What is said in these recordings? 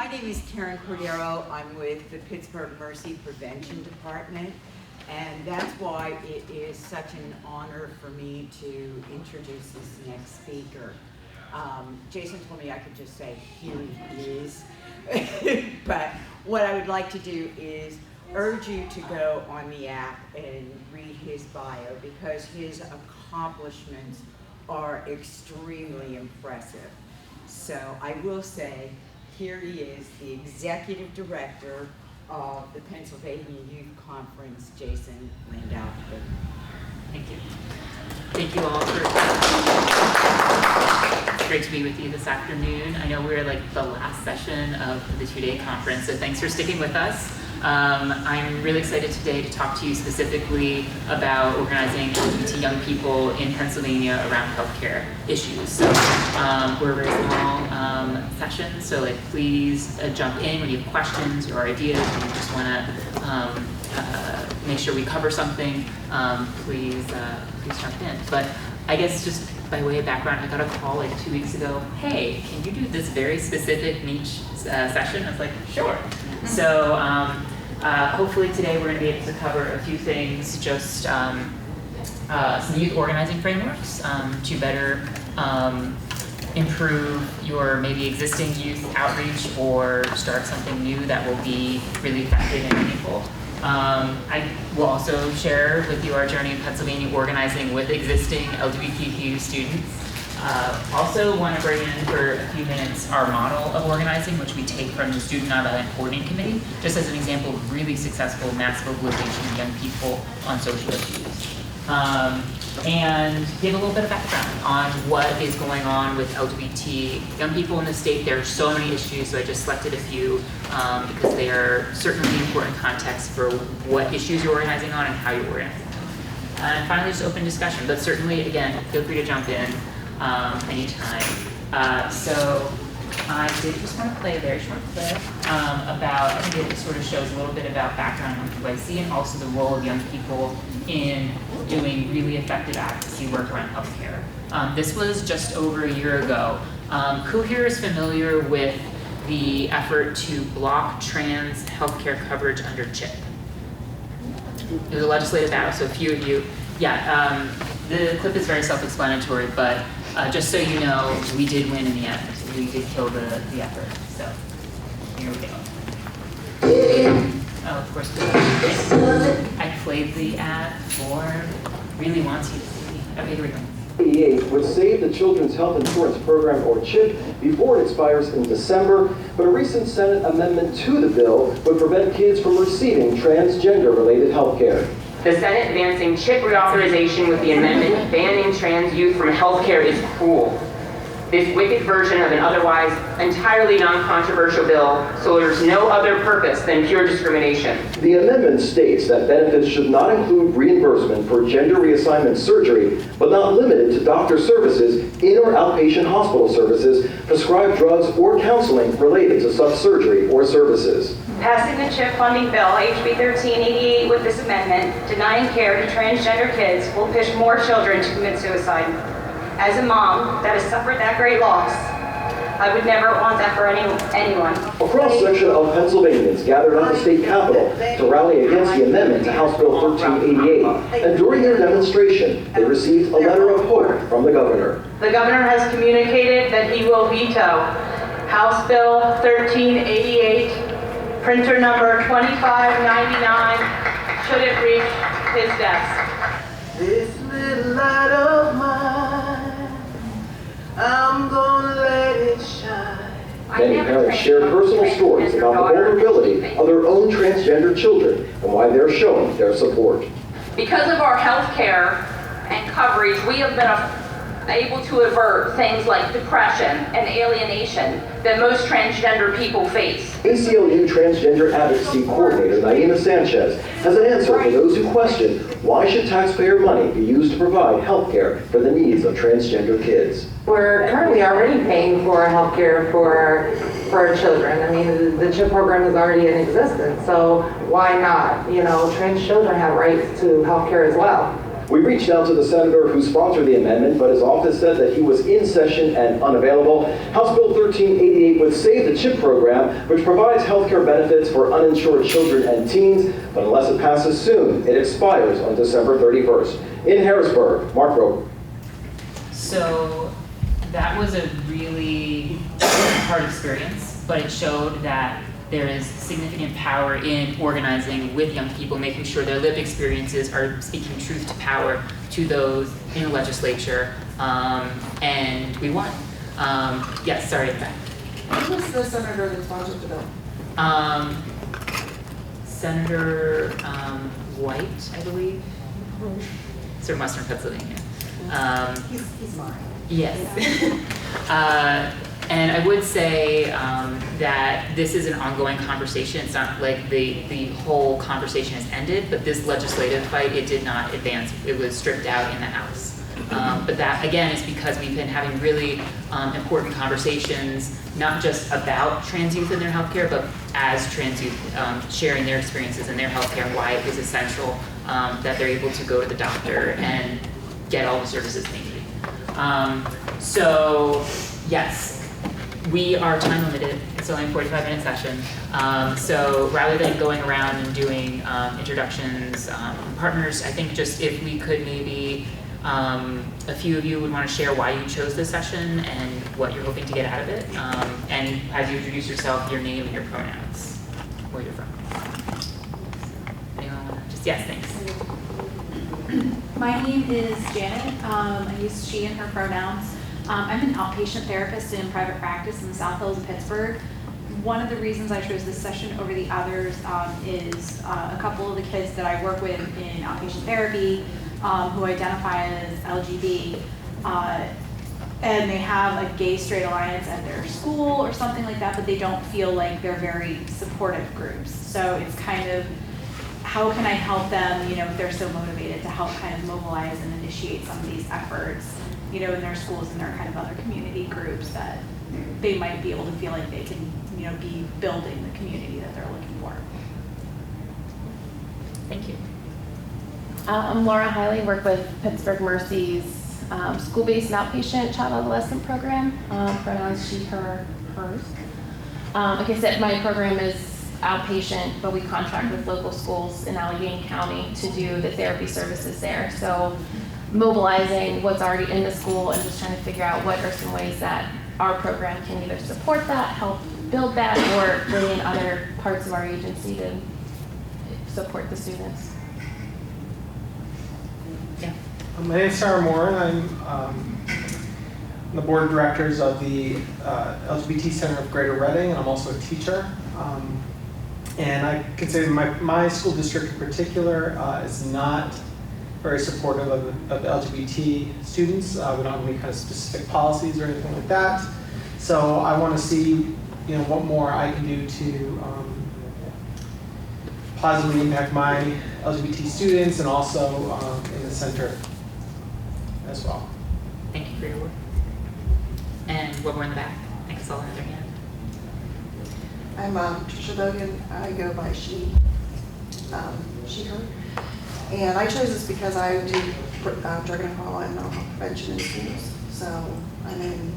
My name is Karen Cordero. I'm with the Pittsburgh Mercy Prevention Department, and that's why it is such an honor for me to introduce this next speaker. Jason told me I could just say, here he is. But what I would like to do is urge you to go on the app and read his bio, because his accomplishments are extremely impressive. So I will say, here he is, the Executive Director of the Pennsylvania Youth Conference, Jason Landau Goodman. Thank you. Thank you all for, it's great to be with you this afternoon. I know we're like the last session of the two-day conference, so thanks for sticking with us. I'm really excited today to talk to you specifically about organizing LGBT young people in Pennsylvania around healthcare issues. So we're a very small session, so like please jump in when you have questions or ideas and you just want to make sure we cover something. Please jump in. But I guess just by way of background, I got a call like 2 weeks ago. Hey, can you do this very specific niche session? I was like, sure. So hopefully today we're going to be able to cover a few things, just some youth organizing frameworks to better improve your maybe existing youth outreach or start something new that will be really effective and meaningful. I will also share with you our journey in Pennsylvania organizing with existing LGBTQ students. Also want to bring in for a few minutes our model of organizing, which we take from the Student Nonviolent Coordinating Committee, just as an example of really successful mass mobilization of young people on social issues. And give a little bit of background on what is going on with LGBT young people in the state. There are so many issues, so I just selected a few because they are certainly important context for what issues you're organizing on and how you're organizing them. And finally, just open discussion, but certainly, again, feel free to jump in anytime. So I did just want to play a very short clip about, I think it sort of shows a little bit about background on QIC and also the role of young people in doing really effective advocacy work around healthcare. This was just over a year ago. Who here is familiar with the effort to block trans healthcare coverage under CHIP? It was a legislative battle, so a few of you. Yeah, the clip is very self-explanatory, but just so you know, we did win in the end. We did kill the effort. So here we go. Oh, of course, I played the ad for really wants you to see. Okay, here we go. 88 would save the Children's Health Insurance Program, or CHIP, before it expires in December, but a recent Senate amendment to the bill would prevent kids from receiving transgender-related health care. The Senate advancing CHIP reauthorization with the amendment banning trans youth from health care is cruel. This wicked version of an otherwise entirely non-controversial bill serves no other purpose than pure discrimination. The amendment states that benefits should not include reimbursement for gender reassignment surgery, but not limited to doctor services, in or outpatient hospital services, prescribed drugs, or counseling related to such surgery or services. Passing the CHIP funding bill, HB 1388, with this amendment, denying care to transgender kids will push more children to commit suicide. As a mom that has suffered that great loss, I would never want that for anyone. A cross-section of Pennsylvanians gathered at the state capitol to rally against the amendment to House Bill 1388, and during their demonstration, they received a letter of hope from the governor. The governor has communicated that he will veto House Bill 1388, printer number 2599, should it reach his desk. This little light of mine, I'm gonna let it shine. Many parents shared personal stories about the vulnerability of their own transgender children and why they're showing their support. Because of our health care and coverage, we have been able to avert things like depression and alienation that most transgender people face. ACLU Transgender Advocacy Coordinator Naima Sanchez has an answer for those who question why should taxpayer money be used to provide health care for the needs of transgender kids. We're currently already paying for health care for our children. I mean, the CHIP program is already in existence, so why not? You know, trans children have rights to health care as well. We reached out to the senator who sponsored the amendment, but his office said that he was in session and unavailable. House Bill 1388 would save the CHIP program, which provides health care benefits for uninsured children and teens, but unless it passes soon, it expires on December 31st. In Harrisburg, Mark Roper. So that was a really hard experience, but it showed that there is significant power in organizing with young people, making sure their lived experiences are speaking truth to power to those in the legislature, and we won. Yes, sorry, back. Who was the senator that sponsored the bill? Senator White, I believe. It's from Western Pennsylvania. He's mine. Yes. And I would say that this is an ongoing conversation. It's not like the whole conversation has ended, but this legislative fight, it did not advance. It was stripped out in the House. But that, again, is because we've been having really important conversations, not just about trans youth and their healthcare, but as trans youth sharing their experiences in their healthcare and why it is essential that they're able to go to the doctor and get all the services they need. So, yes. We are time limited, it's only a 45-minute session. So rather than going around and doing introductions and partners, I think just if we could maybe, a few of you would want to share why you chose this session and what you're hoping to get out of it. And as you introduce yourself, your name and your pronouns, where you're from. Anyone want to just, yes, thanks. My name is Janet. I use she and her pronouns. I'm an outpatient therapist in private practice in the South Hills of Pittsburgh. One of the reasons I chose this session over the others is a couple of the kids that I work with in outpatient therapy who identify as LGB, and they have a gay-straight alliance at their school or something like that, but they don't feel like they're very supportive groups. So it's kind of, how can I help them, you know, if they're so motivated to help kind of mobilize and initiate some of these efforts, you know, in their schools and their kind of other community groups that they might be able to feel like they can, you know, be building the community that they're looking for. Thank you. I'm Laura Hiley, work with Pittsburgh Mercy's school-based and outpatient child adolescent program, pronouns she, her, hers. Like I said, my program is outpatient, but we contract with local schools in Allegheny County to do the therapy services there. So mobilizing what's already in the school and just trying to figure out what are some ways that our program can either support that, help build that, or bring in other parts of our agency to support the students. Yeah. My name is Sarah Moore, and I'm the board of directors of the LGBT Center of Greater Reading, and I'm also a teacher. And I can say my school district in particular is not very supportive of LGBT students. We don't have any kind of specific policies or anything like that. So I want to see, you know, what more I can do to positively impact my LGBT students and also in the center as well. Thank you for your work. And one more in the back. I think I saw another hand. I'm Tricia Bogan. I go by she, her. And I chose this because I do drug and alcohol and mental health prevention in schools. So I'm in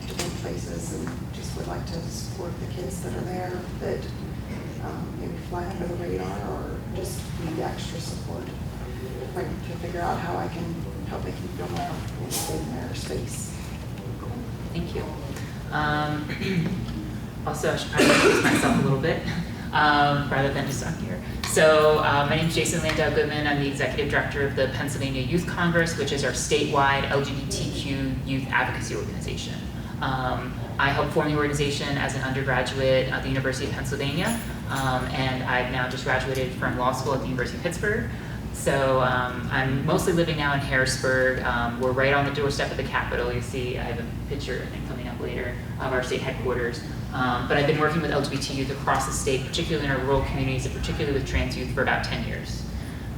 different places and just would like to support the kids that are there that maybe fly under the radar or just need extra support. Like to figure out how I can help make them feel more comfortable in their space. Thank you. Also, I should probably introduce myself a little bit rather than just on here. So my name is Jason Landau Goodman. I'm the executive director of the Pennsylvania Youth Congress, which is our statewide LGBTQ youth advocacy organization. I helped form the organization as an undergraduate at the University of Pennsylvania, and I've now just graduated from law school at the University of Pittsburgh. So I'm mostly living now in Harrisburg. We're right on the doorstep of the Capitol. You see, I have a picture, I think, coming up later of our state headquarters. But I've been working with LGBT youth across the state, particularly in our rural communities, and particularly with trans youth for about 10 years.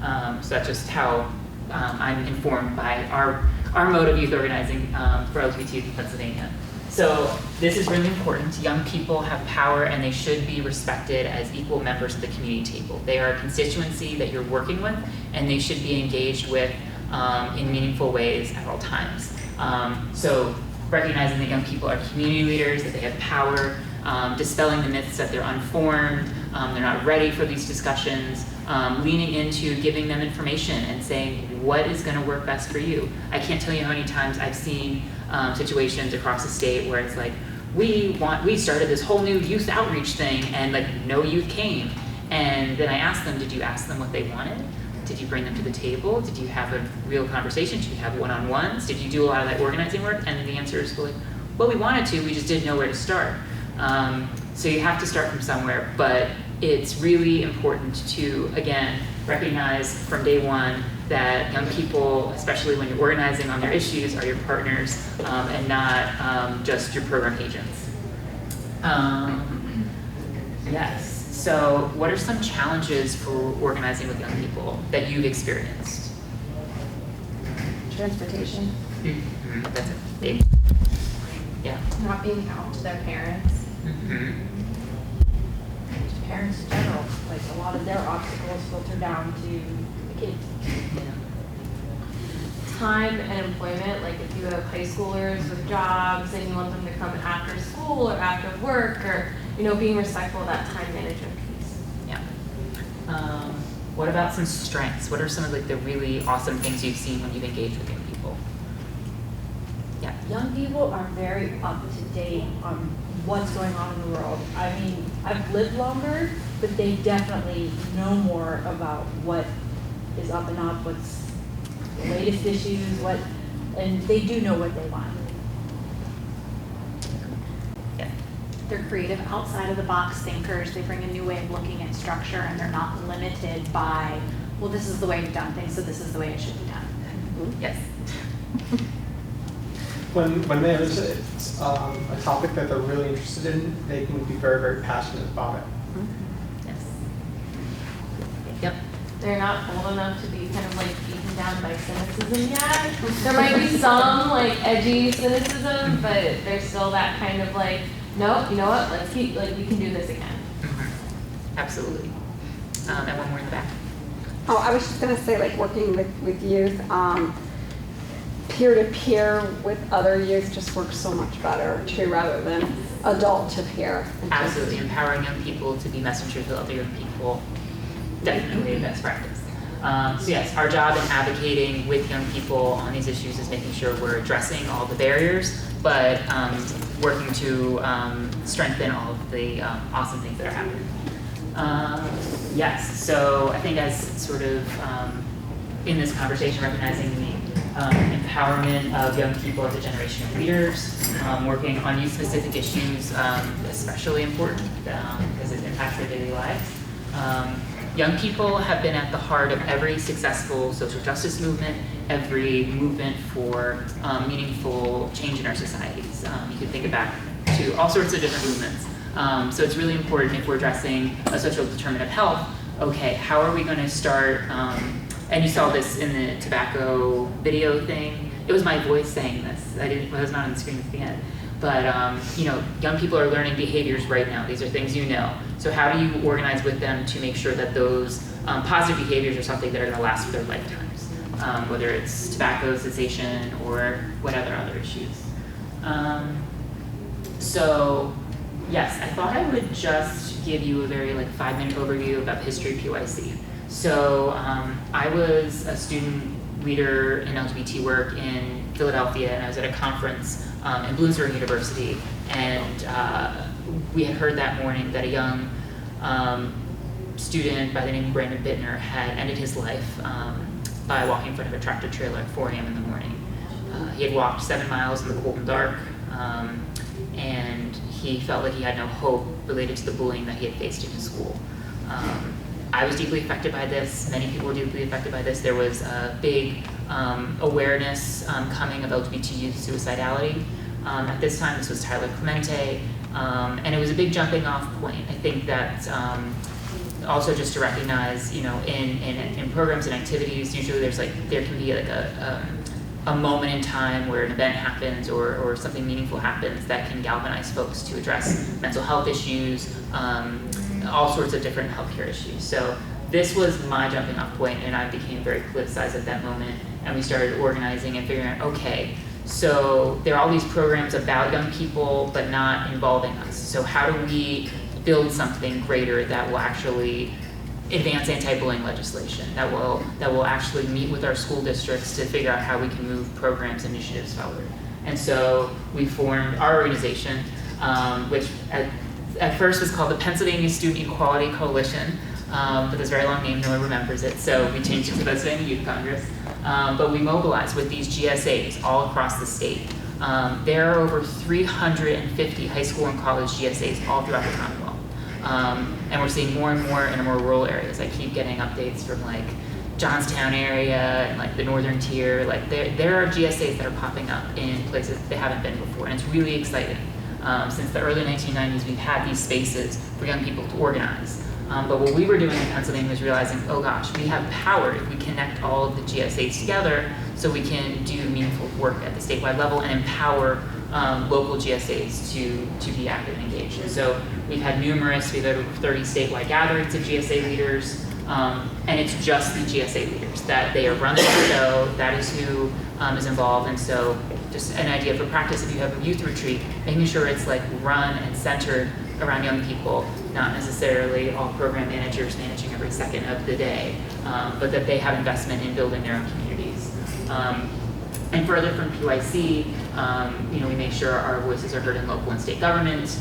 So that's just how I'm informed by our mode of youth organizing for LGBT youth in Pennsylvania. So this is really important. Young people have power and they should be respected as equal members of the community table. They are a constituency that you're working with and they should be engaged with in meaningful ways at all times. So recognizing that young people are community leaders, that they have power, dispelling the myths that they're unformed, they're not ready for these discussions, leaning into giving them information and saying what is going to work best for you. I can't tell you how many times I've seen situations across the state where it's like, we started this whole new youth outreach thing and like no youth came. And then I asked them, did you ask them what they wanted? Did you bring them to the table? Did you have a real conversation? Did you have one-on-ones? Did you do a lot of that organizing work? And the answer is like, well, we wanted to, we just didn't know where to start. So you have to start from somewhere, but it's really important to, again, recognize from day one that young people, especially when you're organizing on their issues, are your partners and not just your program agents. Yes. So what are some challenges for organizing with young people that you've experienced? Transportation. Mm-hmm. That's a big, yeah. Not being out to their parents. Mm-hmm. Just parents in general, like a lot of their obstacles filter down to the kids. Yeah. Time and employment, like if you have high schoolers with jobs and you want them to come after school or after work, or being respectful of that time management piece. Yeah. What about some strengths? What are some of like the really awesome things you've seen when you've engaged with young people? Yeah. Young people are very up to date on what's going on in the world. I mean, I've lived longer, but they definitely know more about what is up and up, what's the latest issues, and they do know what they want. They're creative, outside of the box thinkers. They bring a new way of looking at structure, and they're not limited by, well, this is the way we've done things, so this is the way it should be done. Yes. When there's a topic that they're really interested in, they can be very, very passionate about it. Yes. Yep. They're not old enough to be kind of like beaten down by cynicism yet. There might be some like edgy cynicism, but there's still that kind of like, no, you know what, let's keep, like, we can do this again. Mm-hmm. Absolutely. And one more in the back. Oh, I was just going to say, like, working with youth, peer-to-peer with other youth just works so much better, too, rather than adult-to-peer. Absolutely. Empowering young people to be messengers with other young people. Definitely a best practice. So yes, our job in advocating with young people on these issues is making sure we're addressing all the barriers, but working to strengthen all of the awesome things that are happening. Yes, so I think as sort of in this conversation, recognizing the empowerment of young people as a generation of leaders, working on youth-specific issues, especially important because it impacts their daily lives. Young people have been at the heart of every successful social justice movement, every movement for meaningful change in our societies. You can think back to all sorts of different movements. So it's really important if we're addressing a social determinant of health, okay, how are we going to start, and you saw this in the tobacco video thing. It was my voice saying this. I was not on the screen at the end. But young people are learning behaviors right now. These are things you know. So how do you organize with them to make sure that those positive behaviors are something that are going to last for their lifetimes, whether it's tobacco cessation or whatever other issues. So yes, I thought I would just give you a very 5-minute overview about the history of PYC. So I was a student leader in LGBT work in Philadelphia, and I was at a conference in Bloomsbury University, and we had heard that morning that a young student by the name of Brandon Bittner had ended his life by walking in front of a tractor trailer at 4 a.m. in the morning. He had walked 7 miles in the cold and dark, and he felt like he had no hope related to the bullying that he had faced in his school. I was deeply affected by this. Many people were deeply affected by this. There was a big awareness coming of LGBT youth suicidality. At this time, this was Tyler Clemente, and it was a big jumping off point. I think that also just to recognize, in programs and activities, usually there can be a moment in time where an event happens or something meaningful happens that can galvanize folks to address mental health issues, all sorts of different healthcare issues. So this was my jumping off point, and I became very politicized at that moment, and we started organizing and figuring out, okay, so there are all these programs about young people but not involving us. So how do we build something greater that will actually advance anti-bullying legislation, that will actually meet with our school districts to figure out how we can move programs, initiatives forward. And so we formed our organization, which at first was called the Pennsylvania Student Equality Coalition, but this very long name, no one remembers it, so we changed it to Pennsylvania Youth Congress. But we mobilized with these GSAs all across the state. There are over 350 high school and college GSAs all throughout the Commonwealth. And we're seeing more and more in more rural areas. I keep getting updates from like Johnstown area and like the northern tier. Like there are GSAs that are popping up in places they haven't been before, and it's really exciting. Since the early 1990s, we've had these spaces for young people to organize. But what we were doing in Pennsylvania was realizing, oh gosh, we have power if we connect all of the GSAs together so we can do meaningful work at the statewide level and empower local GSAs to be active and engaged. And so we've had over 30 statewide gatherings of GSA leaders, and it's just the GSA leaders that they are running the show. That is who is involved. And so just an idea for practice, if you have a youth retreat, making sure it's like run and centered around young people, not necessarily all program managers managing every second of the day, but that they have investment in building their own communities. And further from PYC, we make sure our voices are heard in local and state government.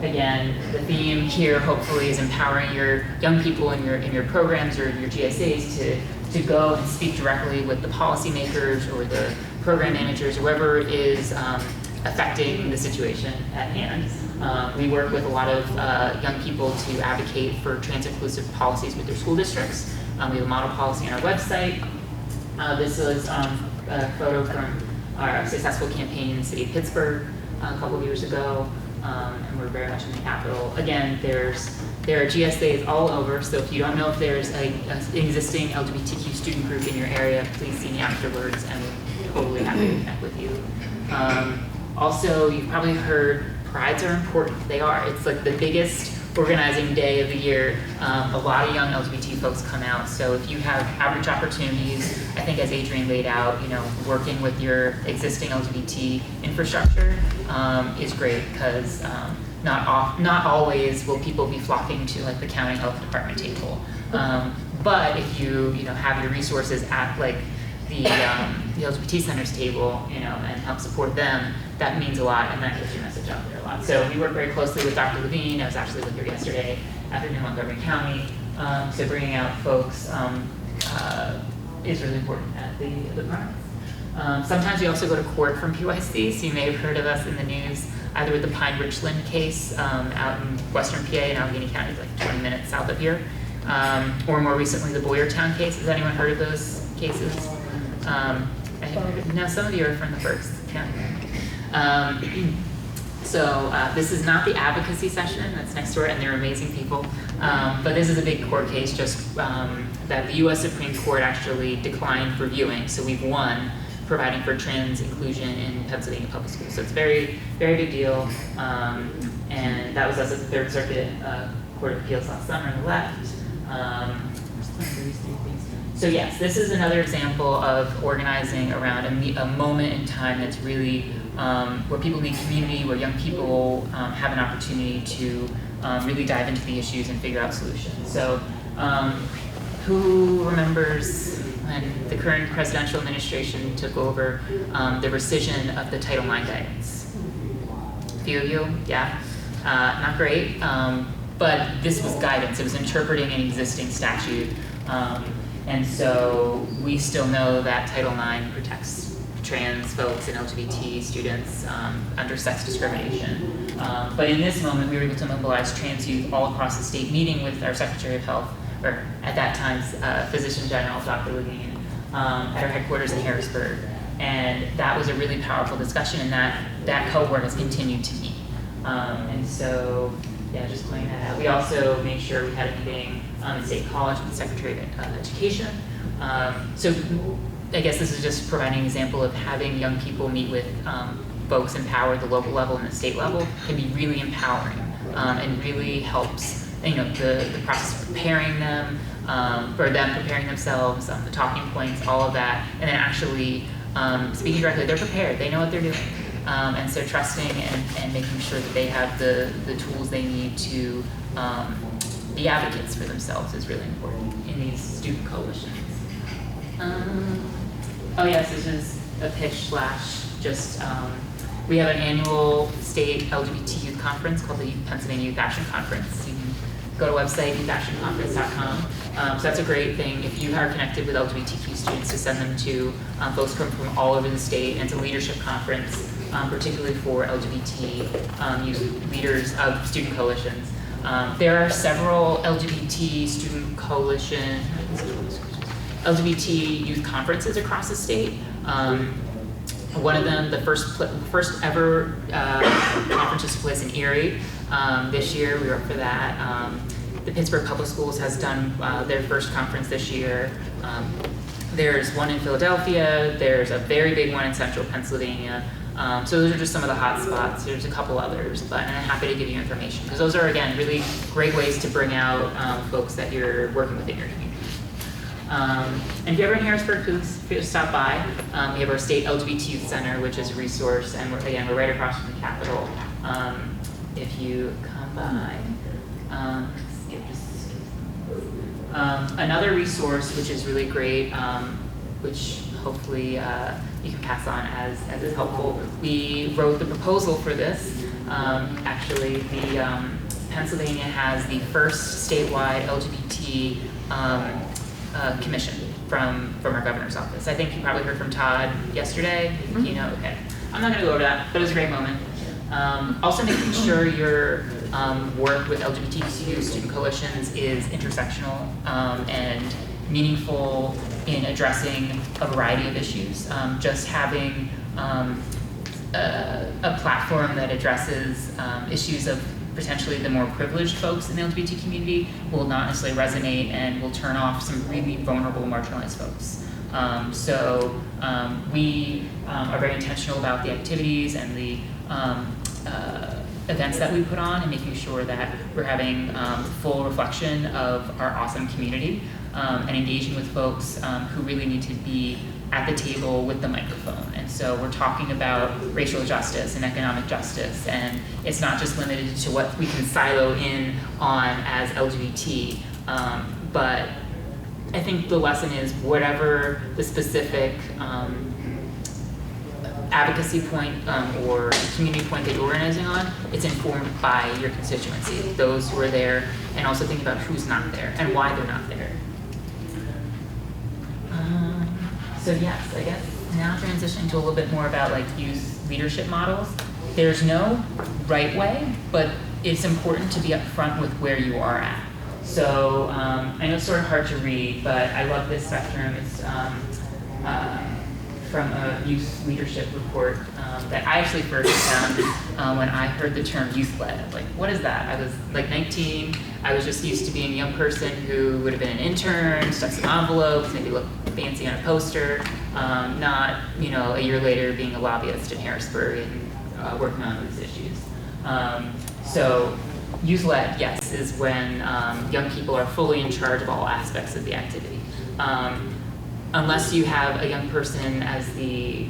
Again, the theme here hopefully is empowering your young people in your programs or your GSAs to go and speak directly with the policymakers or the program managers, whoever is affecting the situation at hand. We work with a lot of young people to advocate for trans-inclusive policies with their school districts. We have a model policy on our website. This was a photo from our successful campaign in the city of Pittsburgh a couple of years ago, and we're very much in the capital. Again, there are GSAs all over, so if you don't know if there's an existing LGBTQ student group in your area, please see me afterwards, and we're totally happy to connect with you. Also, you've probably heard prides are important. They are. It's like the biggest organizing day of the year. A lot of young LGBT folks come out. So if you have outreach opportunities, I think as Adrienne laid out, working with your existing LGBT infrastructure is great, because not always will people be flocking to like the county health department table. But if you have your resources at like the LGBT centers table, and help support them, that means a lot, and that gets your message out there a lot. So we work very closely with Dr. Levine. I was actually with her yesterday afternoon in Montgomery County. So bringing out folks is really important at the conference. Sometimes we also go to court from PYC, so you may have heard of us in the news, either with the Pine Richland case out in western PA in Allegheny County, like 20 minutes south of here, or more recently the Boyertown case. Has anyone heard of those cases? No, some of you are from the first county. So this is not the advocacy session that's next door, and they're amazing people. But this is a big court case, just that the U.S. Supreme Court actually declined reviewing. So we've won, providing for trans inclusion in Pennsylvania public schools. So it's a very, very big deal. And that was us at the Third Circuit Court of Appeals last summer on the left. So yes, this is another example of organizing around a moment in time that's really where people need community, where young people have an opportunity to really dive into the issues and figure out solutions. So who remembers when the current presidential administration took over the rescission of the Title IX guidance? A few of you, yeah, not great, but this was guidance. It was interpreting an existing statute. And so we still know that Title IX protects trans folks and LGBT students under sex discrimination. But in this moment, we were able to mobilize trans youth all across the state, meeting with our Secretary of Health, or at that time's Physician General, Dr. Levine, at our headquarters in Harrisburg. And that was a really powerful discussion, and that cohort has continued to meet. And so, yeah, just pointing that out. We also made sure we had a meeting in State College with the Secretary of Education. So I guess this is just providing an example of having young people meet with folks in power at the local level and the state level can be really empowering, and really helps the process of preparing them, or them preparing themselves, the talking points, all of that, and then actually speaking directly. They're prepared, they know what they're doing. And so trusting and making sure that they have the tools they need to be advocates for themselves is really important in these student coalitions. Oh yes, this is a pitch / just, we have an annual state LGBT youth conference called the Pennsylvania Youth Action Conference. You can go to website youthactionconference.com. So that's a great thing if you are connected with LGBTQ students to send them to folks come from all over the state. And it's a leadership conference, particularly for LGBT youth leaders of student coalitions. There are several LGBT student coalition, LGBT youth conferences across the state. One of them, the first ever conference took place in Erie. This year, we were up for that. The Pittsburgh Public Schools has done their first conference this year. There's one in Philadelphia. There's a very big one in central Pennsylvania. So those are just some of the hot spots. There's a couple others, and I'm happy to give you information because those are, again, really great ways to bring out folks that you're working with in your community. And if you're ever in Harrisburg, please stop by. We have our State LGBT Youth Center, which is a resource, and we're right across from the Capitol. If you come by. Another resource, which is really great, which hopefully you can pass on as is helpful. We wrote the proposal for this. Actually, the Pennsylvania has the first statewide LGBT commission from our governor's office. I think you probably heard from Todd yesterday. Okay. I'm not going to go over that, but it was a great moment. Also making sure your work with LGBTQ student coalitions is intersectional and meaningful in addressing a variety of issues. Just having a platform that addresses issues of potentially the more privileged folks in the LGBT community will not necessarily resonate and will turn off some really vulnerable, marginalized folks. We are very intentional about the activities and the events that we put on and making sure that we're having full reflection of our awesome community and engaging with folks who really need to be at the table with the microphone. And so we're talking about racial justice and economic justice, and it's not just limited to what we can silo in on as LGBT, but I think the lesson is whatever the specific advocacy point or community point that you're organizing on, it's informed by your constituency, those who are there, and also think about who's not there and why they're not there. So yes, I guess now transitioning to a little bit more about like youth leadership models. There's no right way, but it's important to be upfront with where you are at. So I know it's sort of hard to read, but I love this spectrum. It's from a youth leadership report that I actually first found when I heard the term youth-led. I was like, what is that? I was like 19. I was just used to being a young person who would have been an intern, stuck some envelopes, maybe look fancy on a poster, not, a year later being a lobbyist in Harrisburg and working on these issues. So youth-led, yes, is when young people are fully in charge of all aspects of the activity. Unless you have a young person as the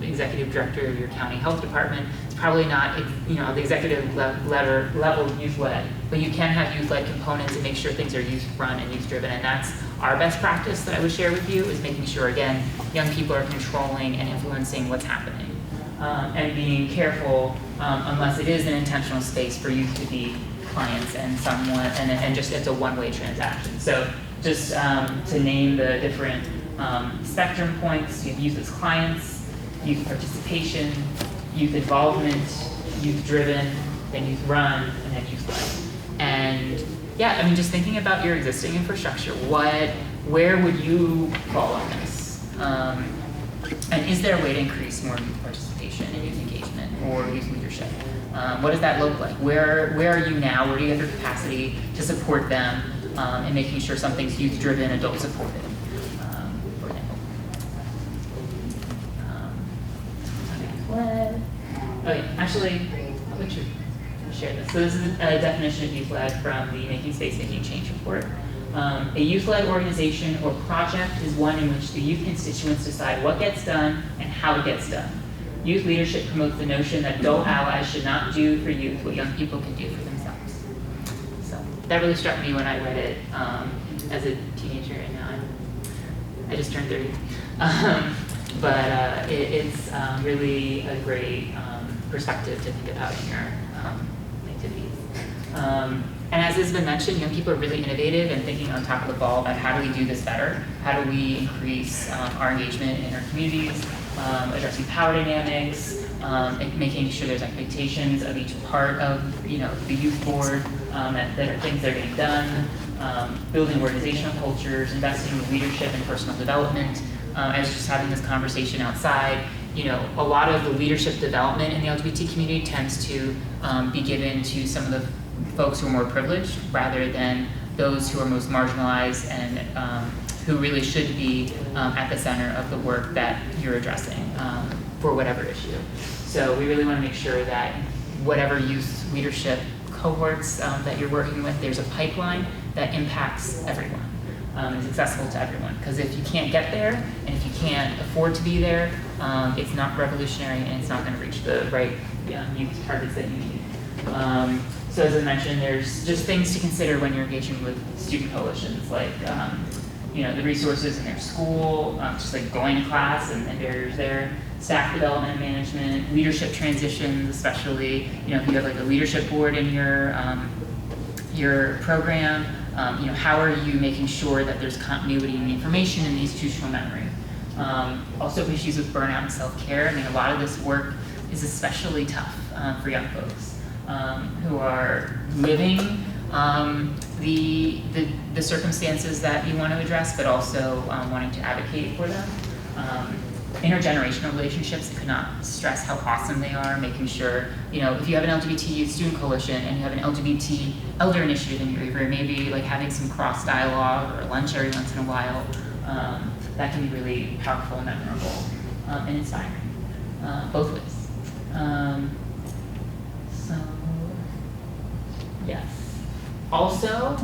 executive director of your county health department, it's probably not, the executive level youth-led, but you can have youth-led components and make sure things are youth-run and youth-driven, and that's our best practice that I would share with you, is making sure, again, young people are controlling and influencing what's happening, and being careful, unless it is an intentional space for youth to be clients and someone, and just it's a one-way transaction. So just to name the different spectrum points, you have youth as clients, youth participation, youth involvement, youth-driven, then youth-run, and then youth-led. And yeah, just thinking about your existing infrastructure, where would you fall on this? And is there a way to increase more youth participation and youth engagement or youth leadership? What does that look like? Where are you now? Where do you have your capacity to support them and making sure something's youth-driven, adult-supported, for example. Oh yeah, actually, I'll let you share this. So this is a definition of youth-led from the Making Space, Making Change report. A youth-led organization or project is one in which the youth constituents decide what gets done and how it gets done. Youth leadership promotes the notion that adult allies should not do for youth what young people can do for themselves. So that really struck me when I read it as a teenager, and now I just turned 30. But it's really a great perspective to think about in your activities. And as has been mentioned, young people are really innovative and thinking on top of the ball about how do we do this better? How do we increase our engagement in our communities, addressing power dynamics, and making sure there's expectations of each part of the youth board, that there are things that are getting done, building organizational cultures, investing in leadership and personal development. I was just having this conversation outside. A lot of the leadership development in the LGBT community tends to be given to some of the folks who are more privileged rather than those who are most marginalized and who really should be at the center of the work that you're addressing for whatever issue. So we really want to make sure that whatever youth leadership cohorts that you're working with, there's a pipeline that impacts everyone. Is accessible to everyone. Because if you can't get there, and if you can't afford to be there, it's not revolutionary and it's not going to reach the right youth targets that you need. So as I mentioned, there's just things to consider when you're engaging with student coalitions, like the resources in their school, just like going to class and barriers there, staff development and management, leadership transitions, especially if you have like a leadership board in your program. How are you making sure that there's continuity in the information and the institutional memory? Also issues with burnout and self-care. A lot of this work is especially tough for young folks who are living the circumstances that you want to address, but also wanting to advocate for them. Intergenerational relationships, I could not stress how awesome they are, making sure, if you have an LGBT youth student coalition and you have an LGBT elder initiative in your area, maybe like having some cross dialogue or lunch every once in a while, that can be really powerful and memorable and inspiring, both ways. So, yes. Also,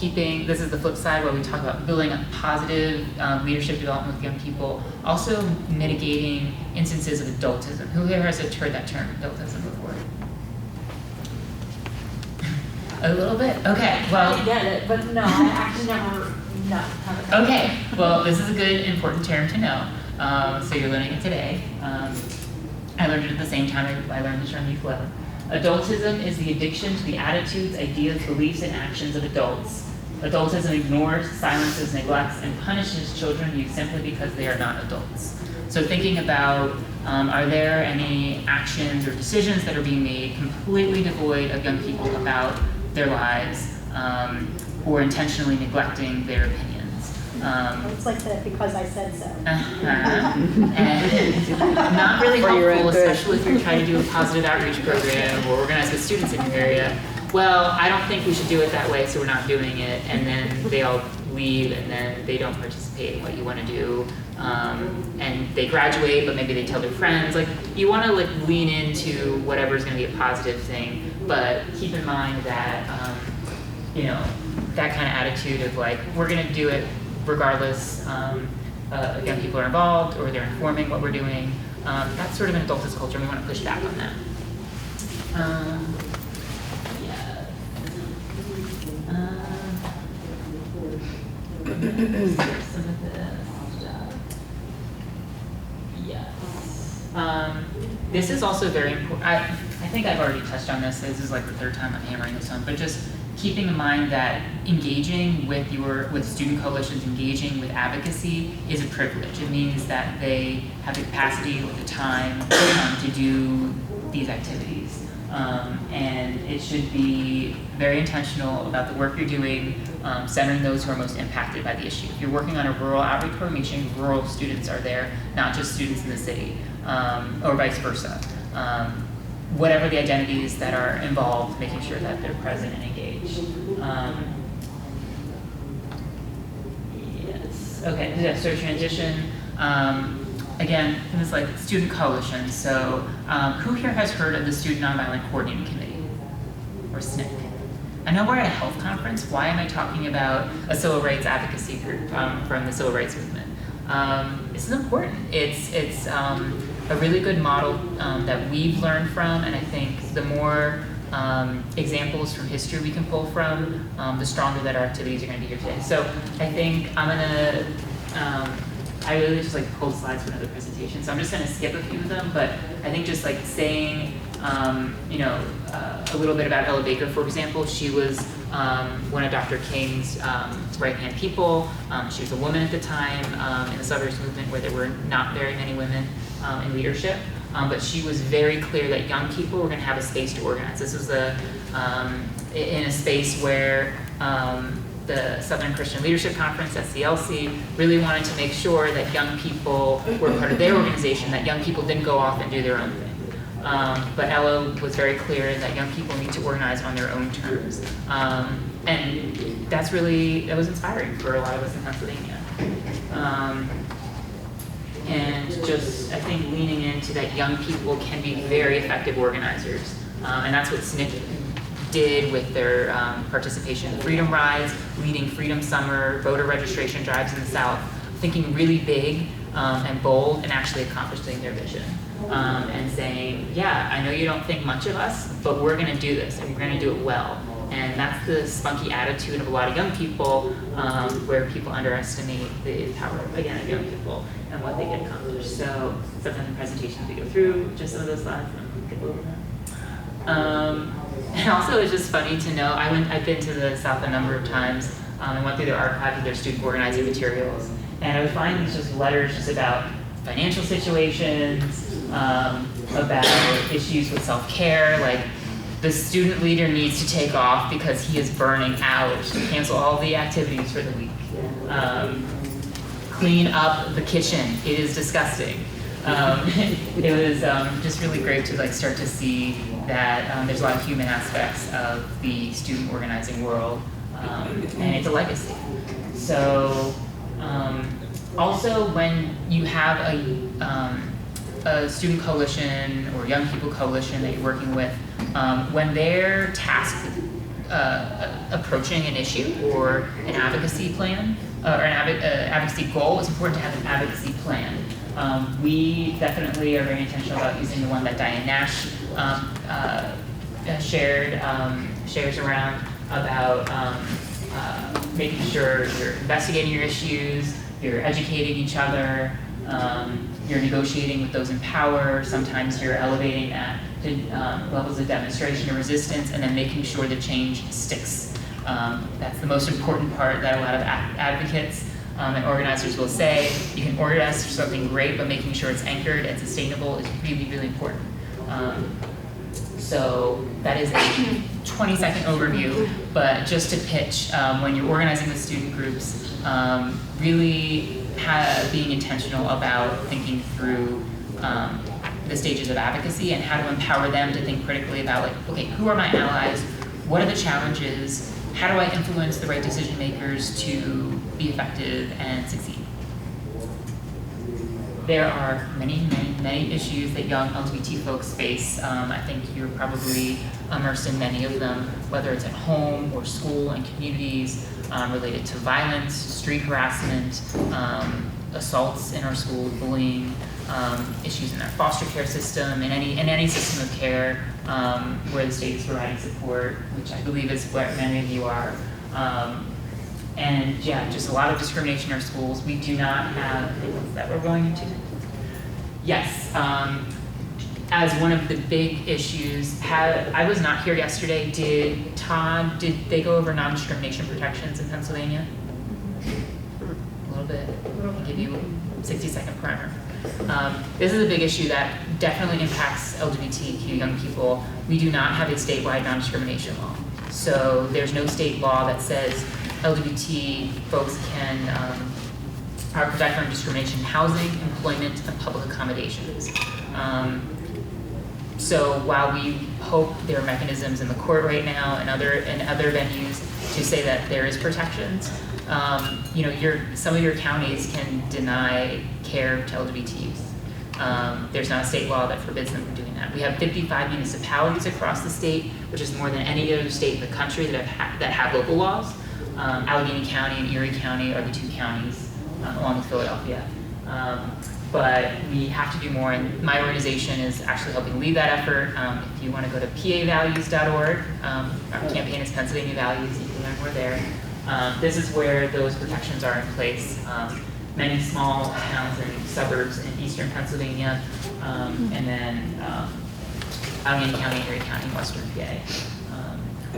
this is the flip side where we talk about building a positive leadership development with young people, also mitigating instances of adultism. Who here has heard that term, adultism, before? A little bit? Okay, well. I get it, but no, I actually never, no. Okay, well, this is a good, important term to know. So you're learning it today. I learned it at the same time I learned the term youth-led. Adultism is the addiction to the attitudes, ideas, beliefs, and actions of adults. Adultism ignores, silences, neglects, and punishes children and youth simply because they are not adults. So thinking about, are there any actions or decisions that are being made completely devoid of young people about their lives, or intentionally neglecting their opinions? It's like that because I said so. And not really helpful, especially if you're trying to do a positive outreach program or organize with students in your area. Well, I don't think we should do it that way, so we're not doing it. And then they all leave, and then they don't participate in what you want to do. And they graduate, but maybe they tell their friends. Like, you want to lean into whatever's going to be a positive thing, but keep in mind that that kind of attitude of we're going to do it regardless. Young people are involved, or they're informing what we're doing. That's sort of an adultist culture, and we want to push back on that. Some of this stuff. Yes. This is also very important. I think I've already touched on this. This is like the third time I'm hammering this on, but just keeping in mind that engaging with student coalitions, engaging with advocacy is a privilege. It means that they have the capacity or the time to do these activities. And it should be very intentional about the work you're doing, centering those who are most impacted by the issue. If you're working on a rural outreach program, make sure rural students are there, not just students in the city, or vice versa. Whatever the identities that are involved, making sure that they're present and engaged. Yes. Okay. Yeah, so transition. Again, this is student coalition. So, who here has heard of the Student Nonviolent Coordinating Committee? or SNCC. I know we're at a health conference. Why am I talking about a civil rights advocacy group from the civil rights movement? This is important. It's a really good model that we've learned from, and I think the more examples from history we can pull from, the stronger that our activities are going to be here today. So I think I'm going to, I really just like pull slides for another presentation, so I'm just going to skip a few of them, but I think just like saying, a little bit about Ella Baker, for example. She was one of Dr. King's right-hand people. She was a woman at the time in the suffrage movement where there were not very many women in leadership. But she was very clear that young people were going to have a space to organize. This was in a space where the Southern Christian Leadership Conference, SCLC, really wanted to make sure that young people were part of their organization, that young people didn't go off and do their own thing. But Ella was very clear that young people need to organize on their own terms. And that was inspiring for a lot of us in Pennsylvania. And just, I think, leaning into that young people can be very effective organizers. And that's what SNCC did with their participation in Freedom Rides, leading Freedom Summer, voter registration drives in the South, thinking really big and bold and actually accomplishing their vision. And saying, yeah, I know you don't think much of us, but we're going to do this, and we're going to do it well. And that's the spunky attitude of a lot of young people, where people underestimate the power, again, of young people and what they can accomplish. So sometimes in presentations we go through just some of those slides and skip over them. And also it's just funny to know, I've been to the South a number of times and went through their archives of their student organizing materials. And I would find these just letters just about financial situations, about issues with self-care, like the student leader needs to take off because he is burning out, cancel all the activities for the week. Clean up the kitchen, it is disgusting. It was just really great to like start to see that there's a lot of human aspects of the student organizing world, and it's a legacy. So also when you have a student coalition or young people coalition that you're working with, when they're tasked with approaching an issue or an advocacy plan or an advocacy goal, it's important to have an advocacy plan. We definitely are very intentional about using the one that Diane Nash shares around about making sure you're investigating your issues, you're educating each other, you're negotiating with those in power, sometimes you're elevating that to levels of demonstration or resistance, and then making sure the change sticks. That's the most important part that a lot of advocates and organizers will say. You can organize for something great, but making sure it's anchored and sustainable is really, really important. So that is a 20-second overview, but just to pitch, when you're organizing with student groups, really being intentional about thinking through the stages of advocacy and how to empower them to think critically about, like, okay, who are my allies? What are the challenges? How do I influence the right decision makers to be effective and succeed? There are many, many, many issues that young LGBT folks face. I think you're probably immersed in many of them, whether it's at home or school and communities, related to violence, street harassment, assaults in our schools, bullying, issues in our foster care system, in any system of care where the state is providing support, which I believe is what many of you are. And yeah, just a lot of discrimination in our schools. We do not have things that we're going into. Yes, as one of the big issues, I was not here yesterday. Did they go over non-discrimination protections in Pennsylvania? A little bit. I'll give you a 60-second primer. This is a big issue that definitely impacts LGBTQ young people. We do not have a statewide non-discrimination law. So there's no state law that says LGBT folks are protected from discrimination in housing, employment, and public accommodations. So while we hope there are mechanisms in the court right now and other venues to say that there is protections, some of your counties can deny care to LGBT youth. There's not a state law that forbids them from doing that. that. We have 55 municipalities across the state, which is more than any other state in the country that have local laws. Allegheny County and Erie County are the two counties, along with Philadelphia. But we have to do more, and my organization is actually helping lead that effort. If you want to go to pavalues.org, our campaign is Pennsylvania Values, you can learn more there. This is where those protections are in place. Many small towns and suburbs in eastern Pennsylvania, and then Allegheny County, Erie County, western PA.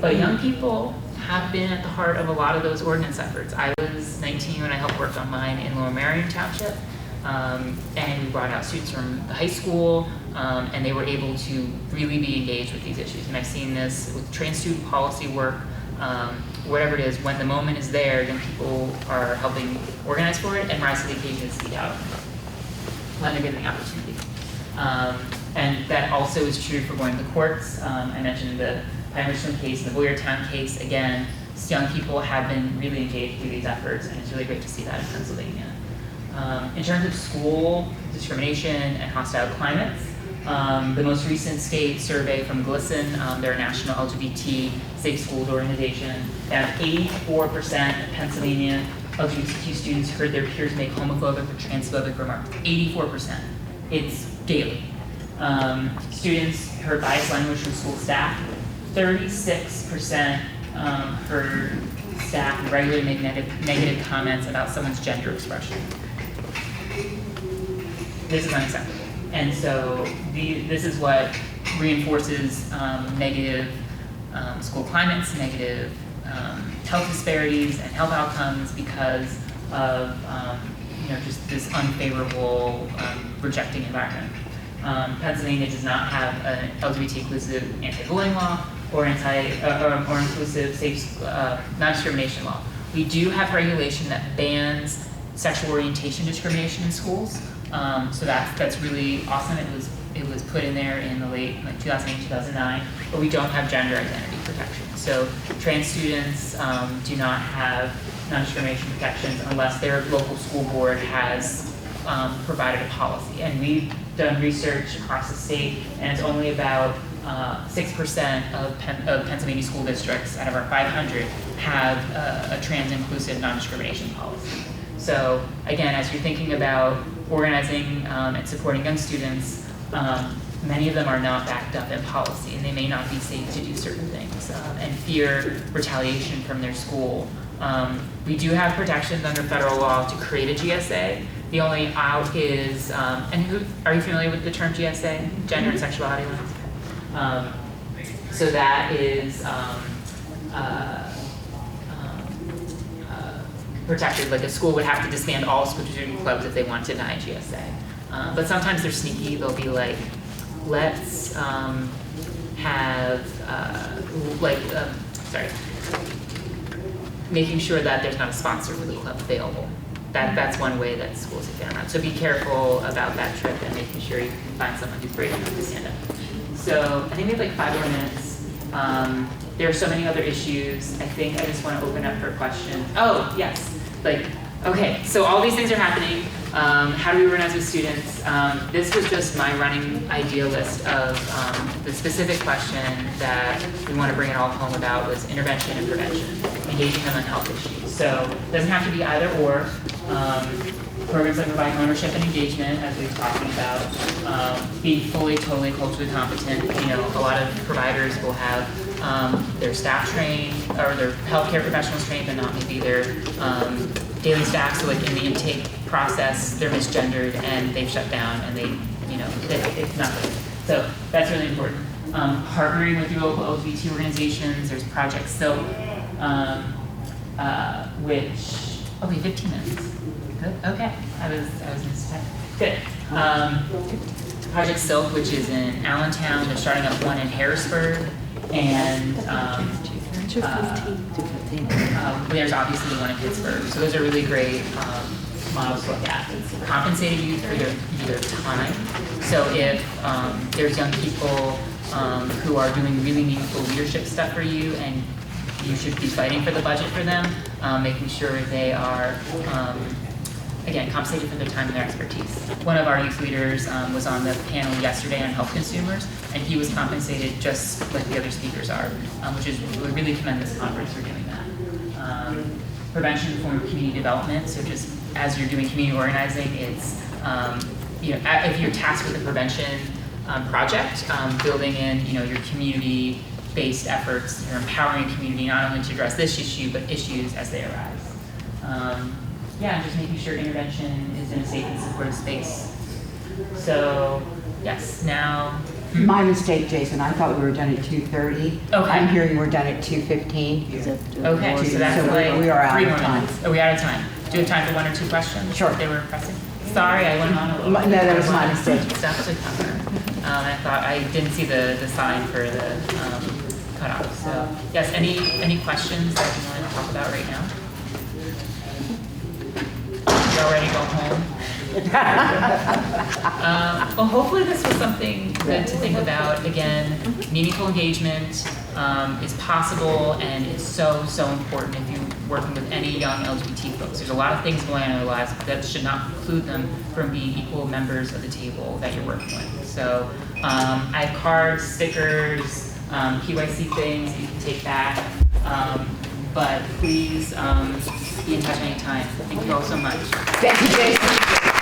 But young people have been at the heart of a lot of those ordinance efforts. I was 19 when I helped work on mine in Lower Merion Township, and we brought out students from the high school, and they were able to really be engaged with these issues. And I've seen this with trans student policy work, whatever it is, when the moment is there, young people are helping organize for it and rise to the occasion and speak out when they're given the opportunity. And that also is true for going to the courts. I mentioned the Pine Richland case, the Boyertown case. Again, young people have been really engaged through these efforts, and it's really great to see that in Pennsylvania. In terms of school discrimination and hostile climates, the most recent state survey from GLSEN, their national LGBT safe schools organization, they have 84% of Pennsylvania LGBTQ students heard their peers make homophobic or transphobic remarks. 84%. It's daily. Students heard biased language from school staff. 36% heard staff regularly make negative comments about someone's gender expression. This is unacceptable. And so this is what reinforces negative school climates, negative health disparities and health outcomes because of just this unfavorable rejecting environment. Pennsylvania does not have an LGBT inclusive anti-bullying law or inclusive safe non-discrimination law. We do have regulation that bans sexual orientation discrimination in schools. So that's really awesome. It was put in there in the late 2008, 2009, but we don't have gender identity protection. So trans students do not have non-discrimination protections unless their local school board has provided a policy. And we've done research across the state, and it's only about 6% of Pennsylvania school districts out of our 500 have a trans-inclusive non-discrimination policy. So again, as you're thinking about organizing and supporting young students, many of them are not backed up in policy, and they may not be safe to do certain things and fear retaliation from their school. We do have protections under federal law to create a GSA. The only out is, are you familiar with the term GSA? Gender and sexuality lines? So that is protected, like a school would have to disband all student clubs if they want to deny GSA. But sometimes they're sneaky, they'll be like, let's making sure that there's not a sponsor for the club available. That's one way that schools have been around. So be careful about that trip and making sure you can find someone who's brave enough to stand up. So I think we have like 5 more minutes. There are so many other issues. I think I just want to open up for questions. Oh, yes. Okay, so all these things are happening. How do we organize with students? This was just my running idea list of the specific question that we want to bring it all home about was intervention and prevention, engaging them on health issues. So it doesn't have to be either or. Programs that provide ownership and engagement, as we've talked about, being fully, totally culturally competent. A lot of providers will have their staff trained or their healthcare professionals trained, but not maybe their daily staff. So like in the intake process, they're misgendered and they've shut down and it's not good. So that's really important. Partnering with your local LGBT organizations. There's Project Silk, which 15 minutes. Good. Okay. I was mistaken. Good. Project Silk, which is in Allentown. They're starting up one in Harrisburg, and there's obviously the one in Pittsburgh. So those are really great models to look at. It's compensating youth for their time. So if there's young people who are doing really meaningful leadership stuff for you, and you should be fighting for the budget for them, making sure they are again, compensated for their time and their expertise. One of our youth leaders was on the panel yesterday on health consumers, and he was compensated just like the other speakers are, which is, we really commend this conference for doing that. Prevention in the form of community development, so just as you're doing community organizing, it's, if you're tasked with a prevention project, building in, your community-based efforts, you're empowering a community not only to address this issue, but issues as they arise. Just making sure intervention is in a safe and supportive space. So, yes, now. My mistake, Jason, I thought we were done at 2:30. Okay. I'm hearing we're done at 2:15. Okay, so that's like we are out 3 of more time. minutes. Are we out of time? Do you have time for 1 or 2 questions? Sure. They were pressing. Sorry, I went on a little. No, that was my mistake. Stuff to cover. I thought I didn't see the sign for the cutoff. So yes, any questions that you want to talk about right now? Y'all ready to go home? Well, hopefully this was something good to think about. Again, meaningful engagement is possible, and it's so important if you're working with any young LGBT folks. There's a lot of things going on in their lives that should not preclude them from being equal members of the table that you're working with. So I have cards, stickers, PYC things you can take back. But please be in touch anytime. Thank you all so much. Thank you, Jason.